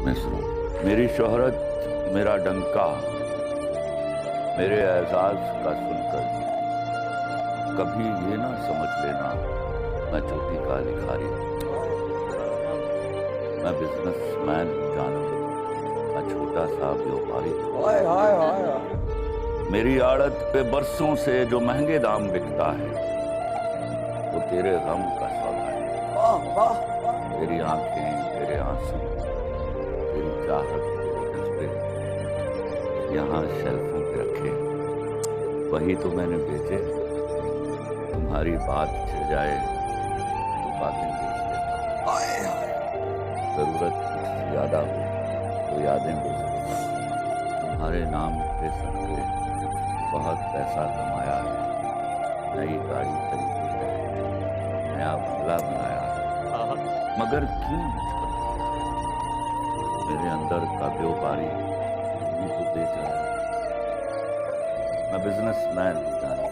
मिस्र, मेरी शोहरत, मेरा डंका, मेरे एजाज का सुनकर कभी ये ना समझ लेना मैं चोटी का लिखारी हूं। मैं बिजनेसमैन जानू, मैं छोटा सा व्यापारी। मेरी आड़त पे बरसों से जो महंगे दाम बिकता है वो तेरे गम का सौदा है। तेरी आंखें, तेरे आंसू, तेरी चाहत, तेरे जज्बे यहाँ शेल्फों पे रखे, वही तो मैंने बेचे। तुम्हारी बात छिड़ जाए तो बातें बेच देता। जरूरत कुछ ज्यादा हो तो यादें बेच देता। तुम्हारे नाम पे सदके बहुत पैसा कमाया है, नई गाड़ी खरीदी है, नया बंगला बनाया है, मगर क्यों मुझको मेरे अंदर का व्यापारी तो बेच रहा है। मैं बिजनेसमैन हूं जाने,